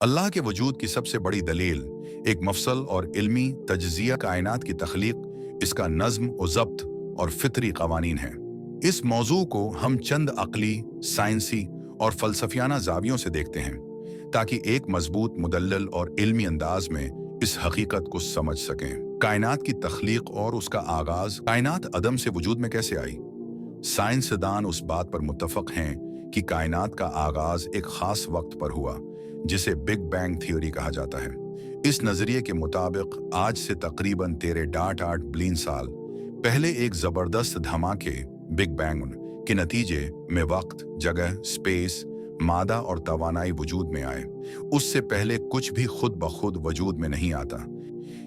अल्लाह के वजूद की सबसे बड़ी दलील एक मफसल और इल्मी तज्जिया कायनात की तख्लीक, इसका नज़्म व ज़ब्त और फितरी कवानीन है। इस मौजू को हम चंद अक़ली, साइंसी और फ़लसफ़ियाना ज़ावियों से देखते हैं ताकि एक मजबूत, मुदल्लल और इल्मी अंदाज में इस हकीकत को समझ सकें। कायनात की तख्लीक और उसका आगाज़, कायनात अदम से वजूद में कैसे आई? साइंसदान उस बात पर मुत्तफ़क़ हैं कि कायनात का आगाज़ एक ख़ास वक्त पर हुआ जिसे बिग बैंग थ्योरी कहा जाता है। इस नज़रिए के मुताबिक आज से तकरीबन 13.8 बिलियन साल पहले एक ज़बरदस्त धमाके बिग बैंग के नतीजे में वक्त, जगह, स्पेस, मादा और तवानाई वजूद में आए। उससे पहले कुछ भी खुद ब खुद वजूद में नहीं आता।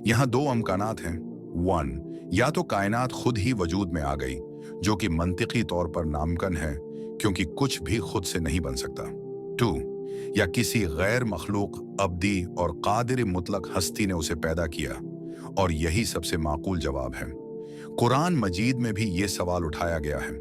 यहाँ दो अमकानात हैं। 1, या तो कायनात खुद ही वजूद में आ गई, जो कि मंतिकी तौर पर नामुमकिन है क्योंकि कुछ भी खुद से नहीं बन सकता। 2, या किसी गैर मखलूक, अब्दी और कादिर मुतलक हस्ती ने उसे पैदा किया, और यही सबसे माकूल जवाब है। कुरान मजीद में भी ये सवाल उठाया गया है,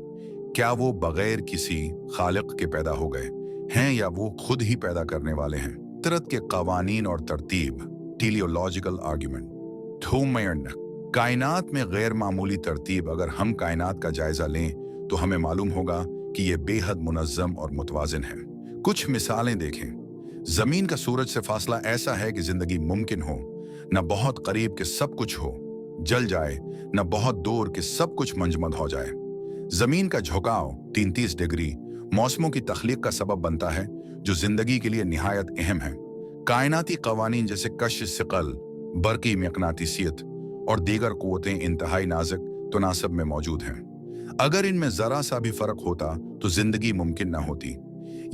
क्या वो बगैर किसी खालिक के पैदा हो गए हैं या वो खुद ही पैदा करने वाले हैं? फितरत के कवानीन और तरतीब, टेलियोलॉजिकल आर्ग्यूमेंट। कायनात में गैर मामूली तरतीब। अगर हम कायनात का जायजा लें तो हमें मालूम होगा कि यह बेहद मुनज़्ज़म और मुतवाज़िन है। कुछ मिसालें देखें। ज़मीन का सूरज से फासला ऐसा है कि ज़िंदगी मुमकिन हो, न बहुत करीब के सब कुछ हो जल जाए, न बहुत दूर के सब कुछ मंजमद हो जाए। ज़मीन का झुकाव 33 डिग्री मौसमों की तख्लीक का सबब बनता है, जो ज़िंदगी के लिए निहायत अहम है। कायनाती कवानीन जैसे कश सिकल, बरकी मकनातीसियत और दीगर क़ुव्वतें इंतहाई नाज़ुक तनासब में मौजूद हैं। अगर इनमें ज़रा सा भी फ़र्क होता तो ज़िंदगी मुमकिन न होती।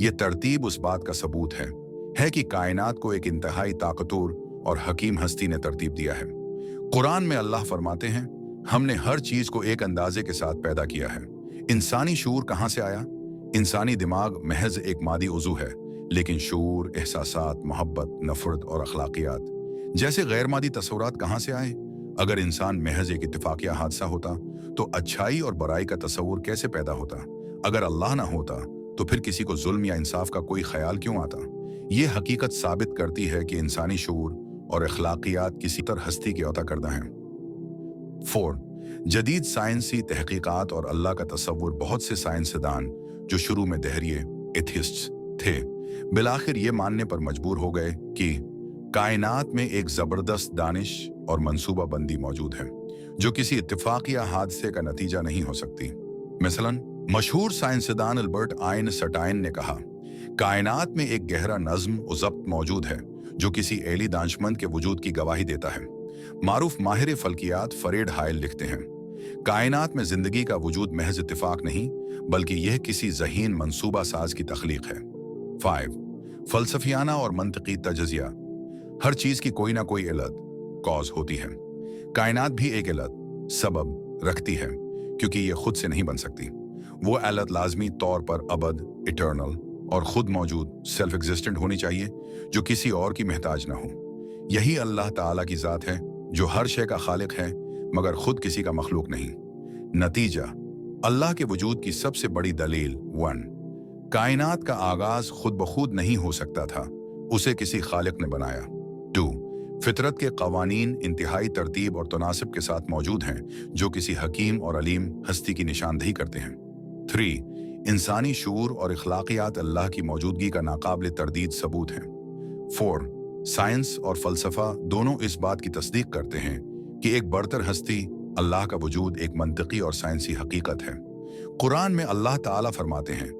ये तरतीब उस बात का सबूत है कि कायनात को एक इंतहाई ताकतवर और हकीम हस्ती ने तरतीब दिया है। कुरान में अल्लाह फरमाते हैं, हमने हर चीज़ को एक अंदाजे के साथ पैदा किया है। इंसानी शूर कहाँ से आया? इंसानी दिमाग महज एक मादी उज़ू है, लेकिन शूर, एहसासात, मोहब्बत, नफ़रत और अखलाकियात जैसे गैर मादी तस्वुरात कहाँ से आए? अगर इंसान महज एक इत्तेफाकिया हादसा होता तो अच्छाई और बुराई का तस्वुर कैसे पैदा होता? अगर अल्लाह ना होता तो फिर किसी को जुल्म या इंसाफ का कोई ख्याल क्यों आता? ये हकीकत साबित करती है कि इंसानी शूर और अखलाकियात किसी तरह हस्ती के अता करदा हैं। 4, जदीद साइंसी तहकीकात और अल्लाह का तस्वुर। बहुत से साइंसदान जो शुरू में दहरिए एथिस्ट्स थे, बिलाखिर ये मानने पर मजबूर हो गए कि कायनात में एक ज़बरदस्त दानिश और मंसूबा बंदी मौजूद है, जो किसी इत्तेफाकिया हादसे का नतीजा नहीं हो सकती। मसलन, मशहूर साइंसदान अल्बर्ट आइंस्टाइन ने कहा, कायनात में एक गहरा नज़्म व ज़ब्त मौजूद है जो किसी एली दानशमंद के वजूद की गवाही देता है। मारूफ माहिर फल्कियात फरेड हायल लिखते हैं, कायनात में जिंदगी का वजूद महज इत्तेफाक नहीं, बल्कि यह किसी ज़हीन मंसूबा साज की तख्लीक है। 5, फलसफियाना और मंतकी तजज़िया। हर चीज़ की कोई ना कोई इल्लत, कॉज होती है। कायनात भी एक इल्लत, सबब रखती है, क्योंकि ये खुद से नहीं बन सकती। वो इल्लत लाजमी तौर पर अबद, इटर्नल और खुद मौजूद, सेल्फ एग्जिस्टेंट होनी चाहिए, जो किसी और की महताज ना हो। यही अल्लाह ताला की ज़ात है, जो हर शय का खालिक है मगर खुद किसी का मखलूक नहीं। नतीजा, अल्लाह के वजूद की सबसे बड़ी दलील। 1, कायनात का आगाज़ खुद ब खुद नहीं हो सकता था, उसे किसी खालिक ने बनाया। 2, फितरत के कवानीन इंतहाई तरतीब और तनासिब के साथ मौजूद हैं, जो किसी हकीम और अलीम हस्ती की निशानदही करते हैं। 3, इंसानी शूर और अखलाकियात अल्लाह की मौजूदगी का नाकाबिल तरदीद सबूत हैं। 4, साइंस और फ़लसफ़ा दोनों इस बात की तस्दीक करते हैं कि एक बरतर हस्ती, अल्लाह का वजूद, एक मंतकी और साइंसी हकीकत है। कुरान में अल्लाह ताला फरमाते हैं,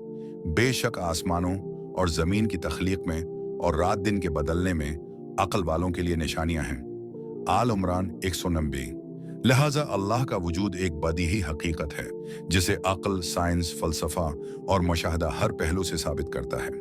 बेशक आसमानों और ज़मीन की तख्लीक में और रात दिन के बदलने में अक्ल वालों के लिए निशानियां हैं। आल इमरान 190। लिहाजा अल्लाह का वजूद एक बदीही हकीकत है जिसे अक्ल, साइंस, फ़लसफ़ा और मुशाहदा हर पहलू से साबित करता है।